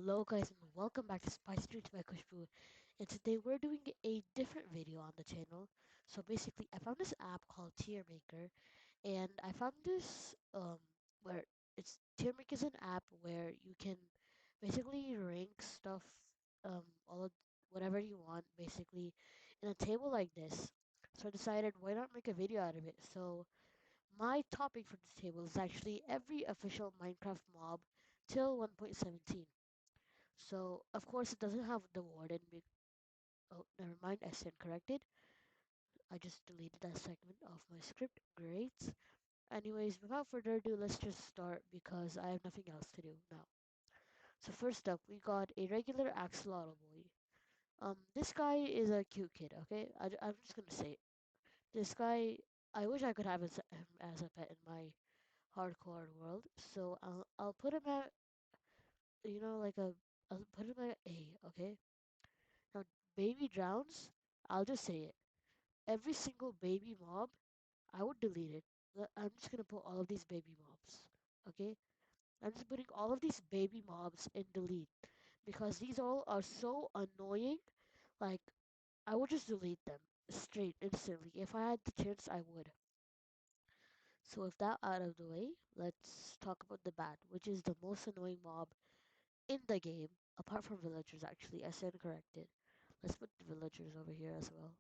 Hello guys and welcome back to Spice Street by Kushbu. And today we're doing a different video on the channel. So basically I found this app called Tier Maker, and I found this where it's Tier Maker is an app where you can basically rank stuff, all of whatever you want basically in a table like this. So I decided why not make a video out of it. So my topic for this table is actually every official Minecraft mob till 1.17. So, of course, it doesn't have the warden. Oh, never mind, I stand corrected. I just deleted that segment of my script. Great. Anyways, without further ado, let's just start because I have nothing else to do now. So first up, we got a regular axolotl boy. This guy is a cute kid, okay? I'm just gonna say it. This guy, I wish I could have him as a pet in my hardcore world. So I'll put him at, like I'll put him at A, okay? Now, baby drowns, I'll just say it. Every single baby mob, I would delete it. I'm just gonna put all of these baby mobs. Okay? I'm just putting all of these baby mobs in delete because these all are so annoying. Like, I would just delete them straight instantly. If I had the chance, I would. So, with that out of the way, let's talk about the bat, which is the most annoying mob in the game, apart from villagers, actually. I said corrected. Let's put the villagers over here as well.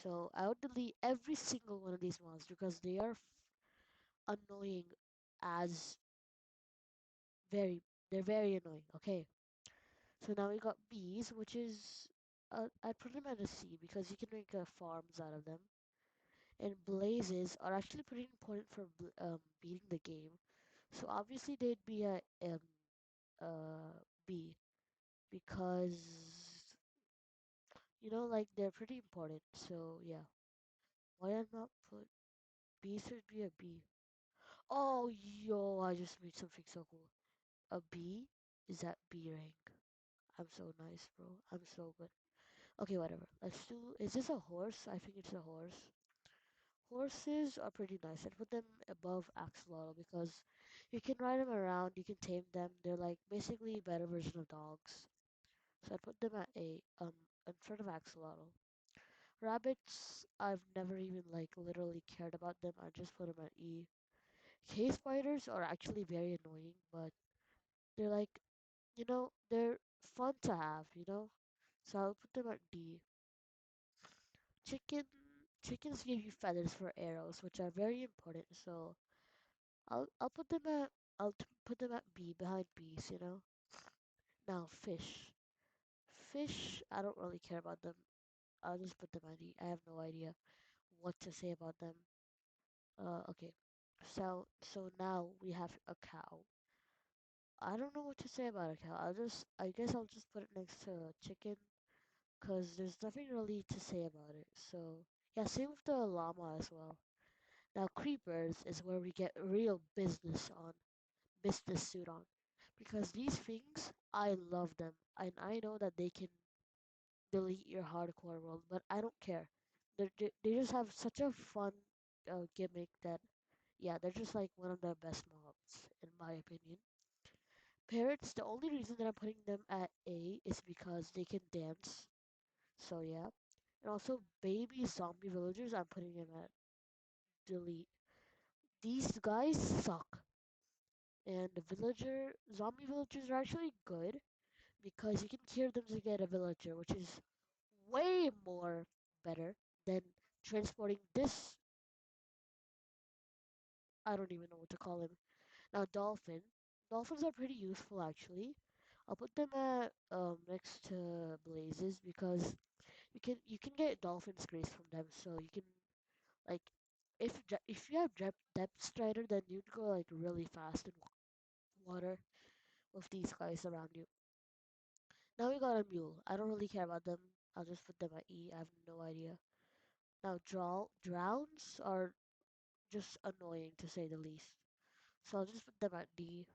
So I would delete every single one of these mobs because they are annoying as very, they're very annoying. Okay, so now we got bees, which is, I put them at a C because you can make farms out of them. And blazes are actually pretty important for beating the game. So obviously they'd be a B because like they're pretty important. So yeah, why not put bees should be a B? Oh, yo, I just made something so cool. A B is at B rank. I'm so nice, bro. I'm so good. Okay, whatever. Let's do. Is this a horse? I think it's a horse. Horses are pretty nice. I'd put them above axolotl because you can ride them around, you can tame them. They're like basically a better version of dogs. So I'd put them at A, in front of axolotl. Rabbits, I've never even like literally cared about them. I just put them at E. Cave spiders are actually very annoying, but they're like, they're fun to have. So I'll put them at D. Chicken, chickens give you feathers for arrows, which are very important. So I'll put them at put them at B behind bees. Now fish, I don't really care about them. I'll just put them at D. I have no idea what to say about them. Okay. So now we have a cow. I don't know what to say about a cow. I guess I'll just put it next to a chicken because there's nothing really to say about it. So, yeah, same with the llama as well. Now, creepers is where we get real business suit on. Because these things, I love them. And I know that they can delete your hardcore world, but I don't care. They just have such a fun gimmick that, yeah, they're just like one of the best mobs, in my opinion. Parrots, the only reason that I'm putting them at A is because they can dance. So yeah. And also baby zombie villagers, I'm putting them at delete. These guys suck. And the zombie villagers are actually good because you can cure them to get a villager, which is way more better than transporting this. I don't even know what to call him. Now, dolphin. Dolphins are pretty useful actually. I'll put them at next to blazes because you can get dolphin's grace from them, so you can like if you have depth strider, then you'd go like really fast in water with these guys around you. Now we got a mule. I don't really care about them. I'll just put them at E. I have no idea. Now drowns are just annoying to say the least. So I'll just put them at D.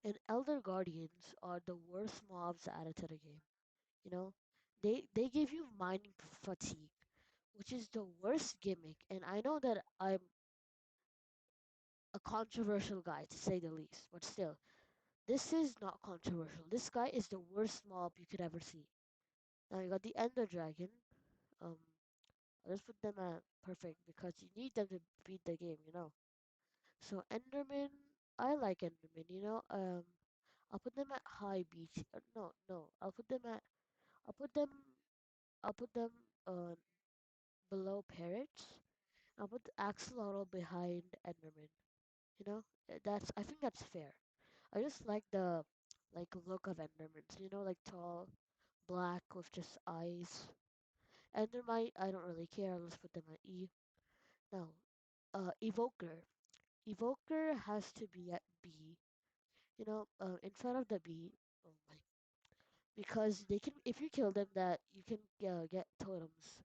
And elder guardians are the worst mobs added to the game. You know, they give you mining fatigue, which is the worst gimmick. And I know that I'm a controversial guy to say the least, but still, this is not controversial. This guy is the worst mob you could ever see. Now you got the Ender Dragon. Um, let's put them at perfect because you need them to beat the game, you know. So Enderman, I like Enderman, you know. I'll put them at high beach. No, no, I'll put them, I'll put them uh below parrots. I'll put the axolotl behind Enderman. You know, I think that's fair. I just like the look of Endermans. You know, like tall, black with just eyes. Endermite, I don't really care. Let's put them at E. Now, Evoker. Evoker has to be at B. You know, in front of the B. Oh my, because they can, if you kill them, that you can get totems,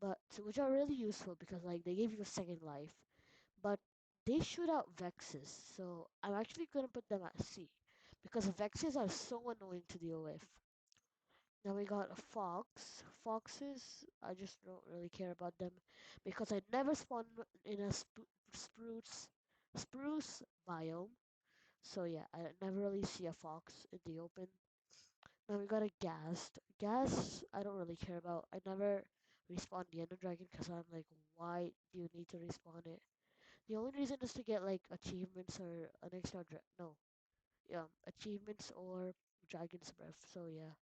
but which are really useful because like they give you a second life. But they shoot out Vexes, so I'm actually gonna put them at C because Vexes are so annoying to deal with. Now we got a Fox. Foxes, I just don't really care about them because I never spawn in a spruce biome. So yeah, I never really see a fox in the open. Now we got a Ghast. Ghast, I don't really care about. I never respawn the Ender Dragon because I'm like, why do you need to respawn it? The only reason is to get like achievements or an extra no, yeah, achievements or Dragon's Breath. So yeah,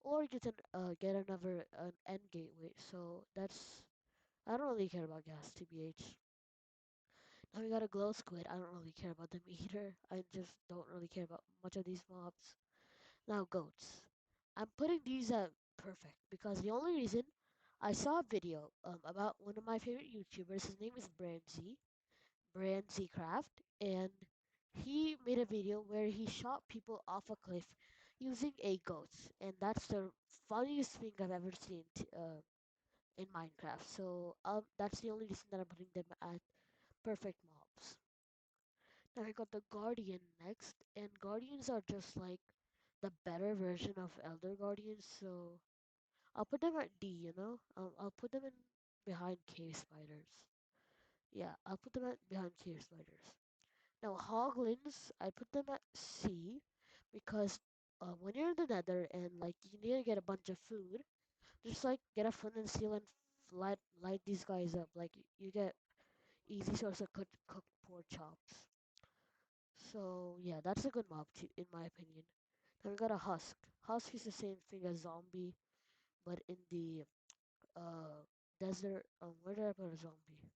or get another an end gateway. So that's I don't really care about gas tbh. Now we got a glow squid. I don't really care about them either. I just don't really care about much of these mobs. Now goats. I'm putting these at perfect because the only reason I saw a video about one of my favorite YouTubers. His name is Branzy Craft, and he made a video where he shot people off a cliff using a goat, and that's the funniest thing I've ever seen in Minecraft. So that's the only reason that I'm putting them at perfect mobs. Now I got the Guardian next, and Guardians are just like the better version of Elder Guardians, so I'll put them at D, you know? I'll put them in behind cave spiders. Yeah, I'll put them at behind cave spiders. Now, hoglins, I put them at C because when you're in the nether and like you need to get a bunch of food, just like get a flint and steel and light these guys up. Like you get easy source of cooked pork chops. So yeah, that's a good mob too, in my opinion. Then we got a husk. Husk is the same thing as zombie, but in the uh desert. Where did I put a zombie?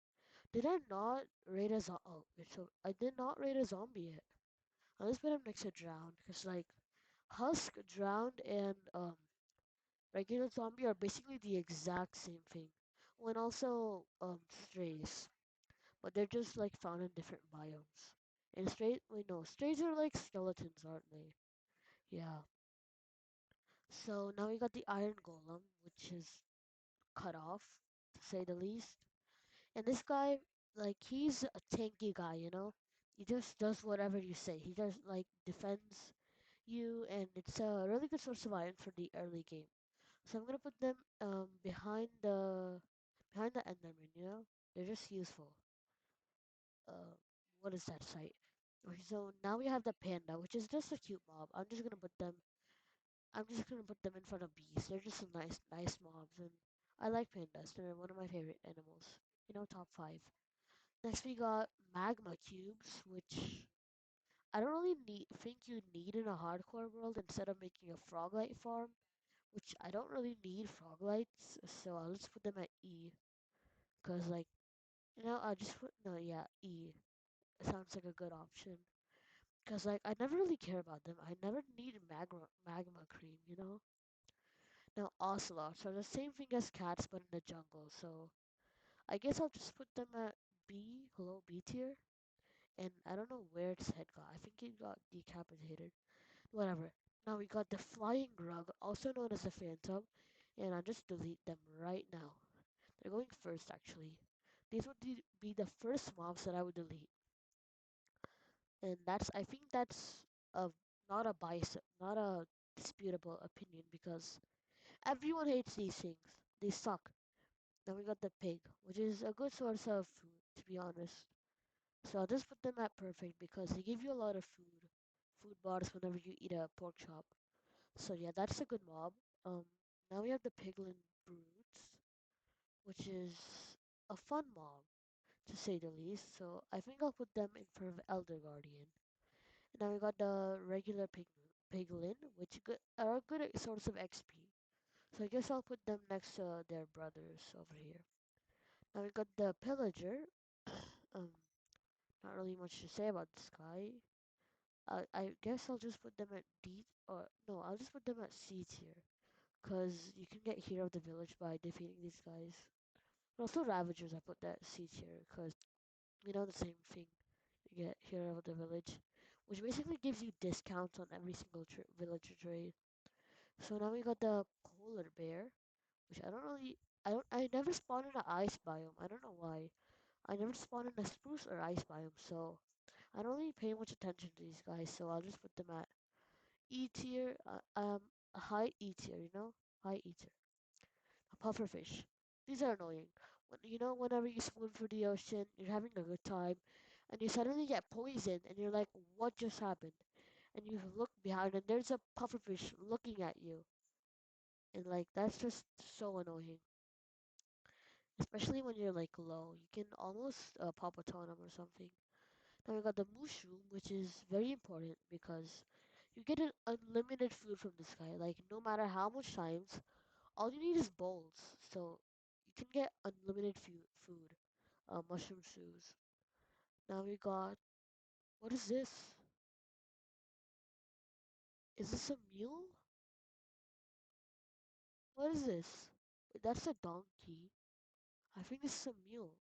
Did I not raid a zombie? Oh, so I did not raid a zombie yet. I just put him next to drowned because like husk, drowned, and regular zombie are basically the exact same thing. When also strays, but they're just like found in different biomes. And wait no, strays are like skeletons, aren't they? Yeah. So now we got the iron golem, which is cut off, to say the least. And this guy, like, he's a tanky guy, you know? He just does whatever you say. He just, like, defends you, and it's a really good source of iron for the early game. So I'm gonna put them behind the Enderman, you know? They're just useful. Uh, what is that site? Okay, so now we have the panda, which is just a cute mob. I'm just gonna put them in front of bees. They're just some nice mobs, and I like pandas. They're one of my favorite animals. You know, top five. Next we got magma cubes, which I don't really think you need in a hardcore world instead of making a froglight farm, which I don't really need froglights, so I'll just put them at E. Cause like, you know, I'll just put, no, yeah, E. Sounds like a good option. Cause like, I never really care about them. I never need magma cream, you know? Now, ocelots are the same thing as cats, but in the jungle, so I guess I'll just put them at B, low B tier. And I don't know where its head got. I think it got decapitated. Whatever. Now we got the flying grug, also known as the phantom, and I'll just delete them right now. They're going first, actually. These would be the first mobs that I would delete, and I think that's a not a bias, not a disputable opinion because everyone hates these things. They suck. Then we got the pig, which is a good source of food, to be honest. So I'll just put them at perfect because they give you a lot of food. food bars whenever you eat a pork chop. So yeah, that's a good mob. Um, Now we have the piglin brutes, which is a fun mob to say the least. So I think I'll put them in front of Elder Guardian. And now we got the regular piglin, which are a good source of XP. So I guess I'll put them next to their brothers over here. Now we got the pillager. um, Not really much to say about this guy. I guess I'll just put them at D, or no, I'll just put them at C tier. Because you can get Hero of the Village by defeating these guys. And also Ravagers, I put that C tier, because, the same thing. You get Hero of the Village, which basically gives you discounts on every single villager trade. So now we got the Polar Bear, which I never spawned in an ice biome. I don't know why. I never spawned in a spruce or ice biome, so I don't really pay much attention to these guys, so I'll just put them at E tier, a high E tier, high E tier. A pufferfish. These are annoying. Whenever you swim through the ocean, you're having a good time, and you suddenly get poisoned, and you're like, what just happened? And you look behind, and there's a pufferfish looking at you, and like that's just so annoying. Especially when you're like low, you can almost pop a ton or something. Now we got the mushroom, which is very important because you get an unlimited food from this guy. Like no matter how much times, all you need is bowls, so you can get unlimited food. Mushroom stews. Now we got, what is this? Is this a mule? What is this? That's a donkey. I think this is a mule.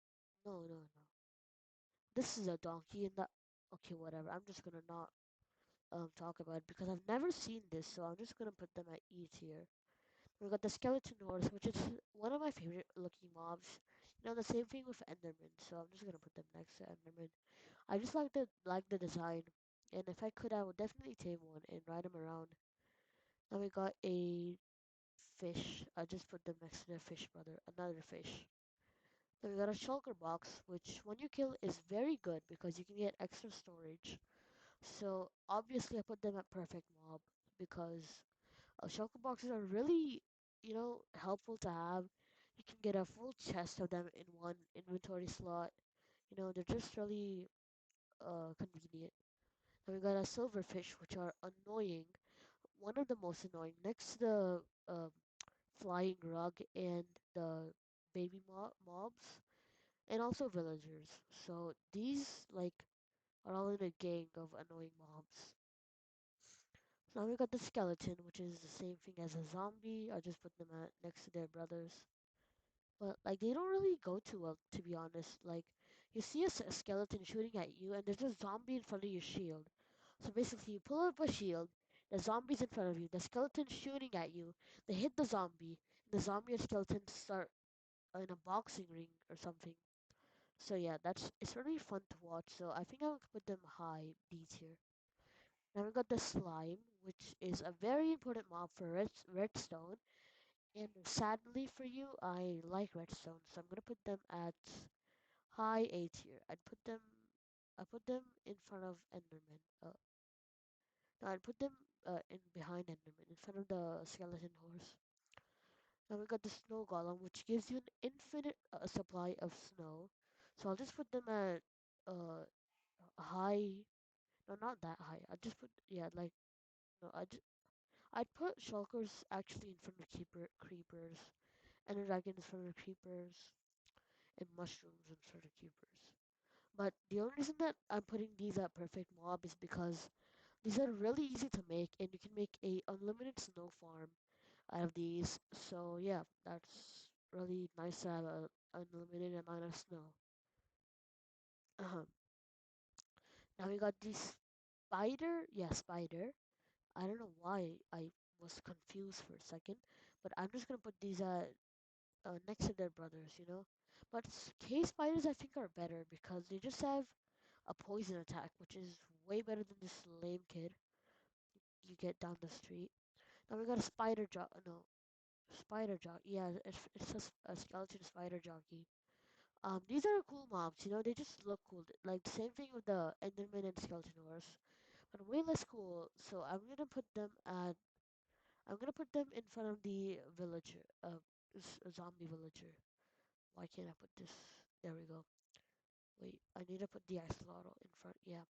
No, no, no. This is a donkey and that. Okay, whatever. I'm just gonna not talk about it because I've never seen this, so I'm just gonna put them at E tier. We got the skeleton horse, which is one of my favorite looking mobs. The same thing with Enderman, so I'm just gonna put them next to Enderman. I just like the design, and if I could, I would definitely tame one and ride him around. Now we got a fish. I just put them next to the fish brother, another fish. Then we got a shulker box, which when you kill is very good because you can get extra storage. So obviously I put them at perfect mob because shulker boxes are really, helpful to have. You can get a full chest of them in one inventory slot. They're just really convenient. Then we got a silverfish, which are annoying. One of the most annoying, next to the flying rug and the baby mobs, and also villagers. So these are all in a gang of annoying mobs. So now we got the skeleton, which is the same thing as a zombie. I just put them at next to their brothers. But like they don't really go too well, to be honest. Like you see a skeleton shooting at you, and there's a zombie in front of your shield. So basically, you pull up a shield, the zombie's in front of you, the skeleton's shooting at you. They hit the zombie, and the zombie and skeleton start in a boxing ring or something. So yeah, it's really fun to watch. So I think I would put them high B tier. Then we got the slime, which is a very important mob for redstone. And sadly for you, I like redstone, so I'm gonna put them at high A tier. I put them in front of Enderman. No, I'd put them in behind Enderman, in front of the skeleton horse. Now we got the snow golem, which gives you an infinite supply of snow. So I'll just put them at high. No, not that high. I just put yeah, like no, I'd put shulkers actually in front of creepers, and dragons in front of creepers, and mushrooms in front of creepers. But the only reason that I'm putting these at perfect mob is because these are really easy to make, and you can make a unlimited snow farm out of these. So yeah, that's really nice to have a unlimited amount of snow. Now we got this spider. Yeah, spider. I don't know why I was confused for a second, but I'm just gonna put these next to their brothers, But cave spiders I think are better because they just have a poison attack, which is way better than this lame kid you get down the street. Now we got a spider no, spider jockey. Yeah, it's a skeleton spider jockey. These are cool mobs, they just look cool. Like the same thing with the Enderman and skeleton horse. but way less cool. So I'm gonna put them in front of the villager, a zombie villager. Why can't I put this? There we go. Wait, I need to put the axolotl in front. Yeah.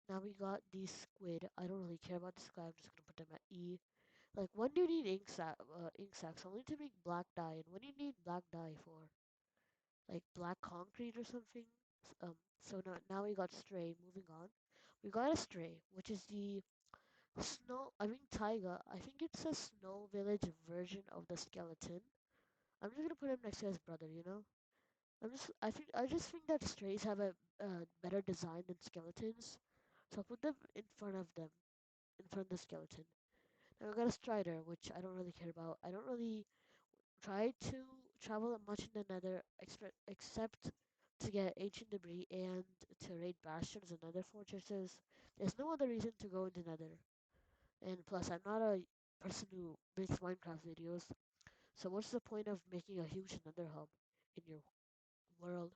Now we got the squid. I don't really care about the squid. I'm just gonna put them at E. Like, when do you need ink sacks? Only to make black dye. And what do you need black dye for? Like black concrete or something? So now we got stray. Moving on. We got a stray, which is the taiga. I think it's a snow village version of the skeleton. I'm just gonna put him next to his brother, you know? I just think that strays have a better design than skeletons. So I'll put them in front of them, in front of the skeleton. Now we got a strider, which I don't really care about. I don't really try to travel much in the nether, except to get ancient debris and to raid bastions and other fortresses. There's no other reason to go into nether. And plus, I'm not a person who makes Minecraft videos. So what's the point of making a huge nether hub in your world?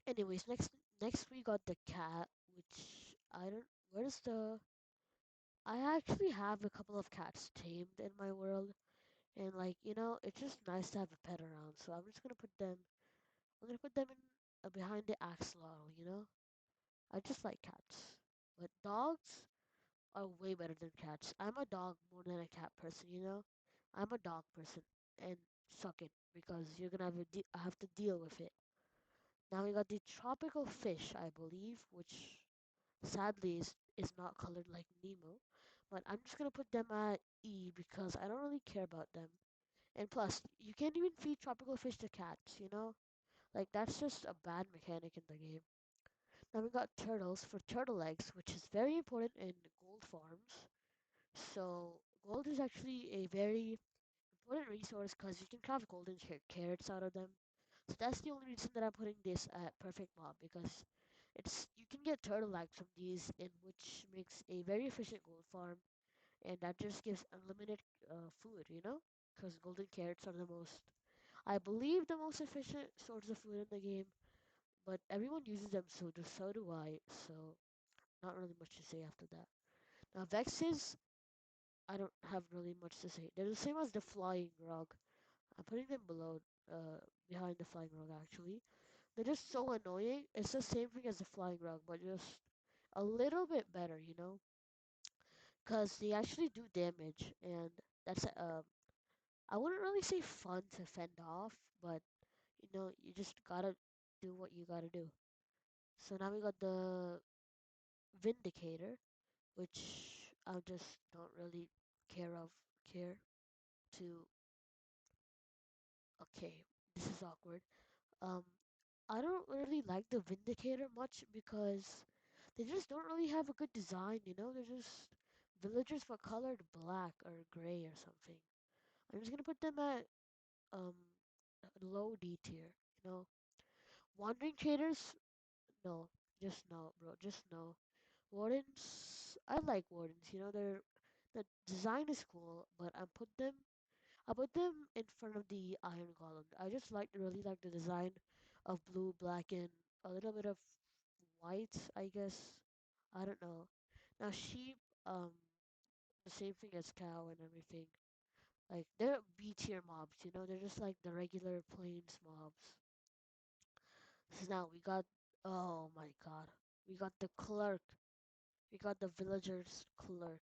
Anyways, next we got the cat, which I don't. Where's the? I actually have a couple of cats tamed in my world, and like it's just nice to have a pet around. So I'm just gonna put them. I'm gonna put them in behind the axolotl. I just like cats, but dogs are way better than cats. I'm a dog more than a cat person. I'm a dog person, and suck it because you're gonna have to deal with it. Now we got the tropical fish, I believe, which sadly is not colored like Nemo. But I'm just gonna put them at E because I don't really care about them. And plus, you can't even feed tropical fish to cats. Like that's just a bad mechanic in the game. Now we got turtles for turtle eggs, which is very important in gold farms. So gold is actually a very important resource because you can craft golden carrots out of them. So that's the only reason that I'm putting this at perfect mob because you can get turtle eggs from these, in which makes a very efficient gold farm, and that just gives unlimited food. Because golden carrots are I believe, the most efficient source of food in the game. But everyone uses them, so do I. So not really much to say after that. Now Vexes, I don't have really much to say. They're the same as the flying rug. I'm putting them behind the flying rug actually. They're just so annoying. It's the same thing as the flying rug, but just a little bit better, because they actually do damage, and that's I wouldn't really say fun to fend off, but you just gotta do what you gotta do. So now we got the Vindicator, which I just don't really care to. Okay, this is awkward. Um, I don't really like the Vindicator much because they just don't really have a good design. They're just villagers but colored black or gray or something. I'm just gonna put them at um low D tier. You know, wandering traders, no, just no, bro, just no. Wardens, I like wardens. The design is cool, but I put them in front of the iron golem. I just really like the design of blue, black, and a little bit of white, I guess. I don't know. Now sheep, the same thing as cow and everything. Like they're B tier mobs, they're just like the regular plains mobs. So now oh my god, we got the clerk. We got the villager's clerk.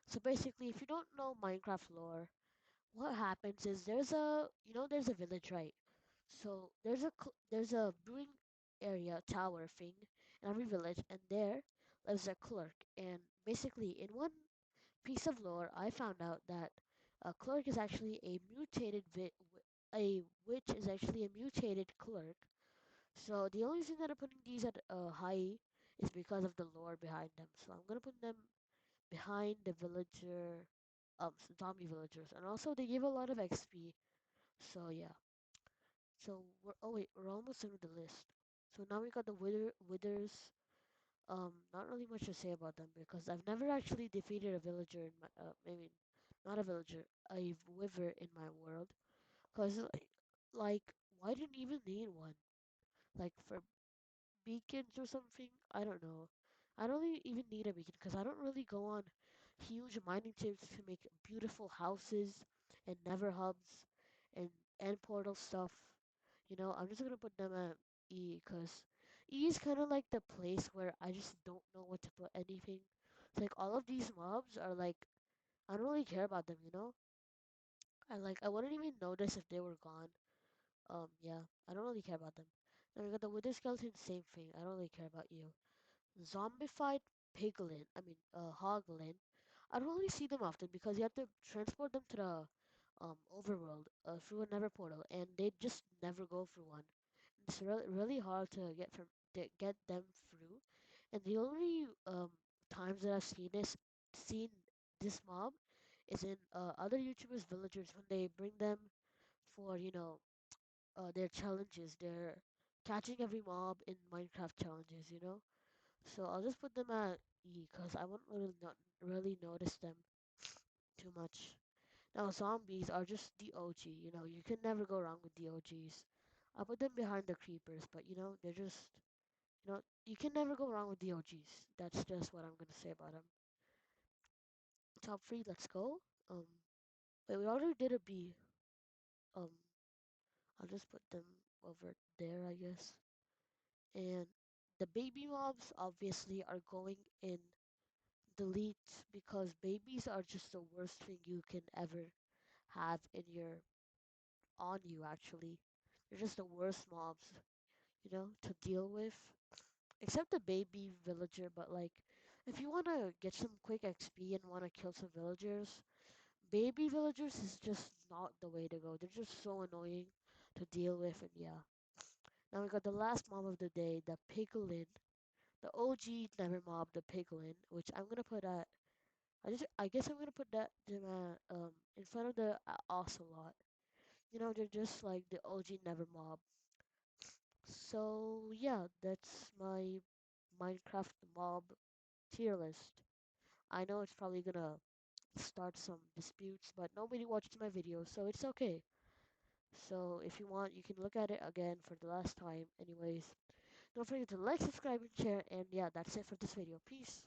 So basically, if you don't know Minecraft lore, what happens is there's a village, right? So there's a brewing area tower thing in every village, and there lives a clerk. And basically, in one piece of lore, I found out that a clerk is actually a witch is actually a mutated clerk. So the only reason that I'm putting these at high is because of the lore behind them. So I'm gonna put them behind the zombie villagers, and also they give a lot of XP. So yeah. So we're almost done with the list. So now we got the withers. Not really much to say about them because I've never actually defeated a villager in my maybe not a villager, a wither in my world. Cause like why didn't even need one? Like for beacons or something? I don't know. I don't even need a beacon because I don't really go on huge mining trips to make beautiful houses and never hubs and end portal stuff. You know, I'm just gonna put them at E because E is kind of like the place where I just don't know what to put anything. It's like all of these mobs are like I don't really care about them, you know? I wouldn't even notice if they were gone. Yeah, I don't really care about them. Then we got the Wither Skeleton, same thing. I don't really care about you. Zombified piglin, hoglin. I don't really see them often because you have to transport them to the overworld through a nether portal, and they just never go through one. It's really hard to get them through, and the only times that I've seen this mob is in other YouTubers' villagers when they bring them for their challenges. They're catching every mob in Minecraft challenges, you know. So I'll just put them at E because I won't really not really notice them too much. Now zombies are just the OG, you know, you can never go wrong with the OGs. I'll put them behind the creepers, but you know, they're just you can never go wrong with the OGs. That's just what I'm gonna say about them. Top three, let's go. Um wait, we already did a B. Um I'll just put them over there I guess. And the baby mobs obviously are going in delete because babies are just the worst thing you can ever have in your on you actually. They're just the worst mobs, you know, to deal with. Except the baby villager, but like if you wanna get some quick XP and wanna kill some villagers, baby villagers is just not the way to go. They're just so annoying to deal with and yeah. Now we got the last mob of the day, the piglin. The OG never mob, the piglin, which I'm gonna put at I guess I'm gonna put that them in front of the ocelot. You know, they're just like the OG never mob. So yeah, that's my Minecraft mob tier list. I know it's probably gonna start some disputes, but nobody watches my videos, so it's okay. So if you want, you can look at it again for the last time. Anyways, don't forget to like, subscribe, and share. And yeah, that's it for this video. Peace.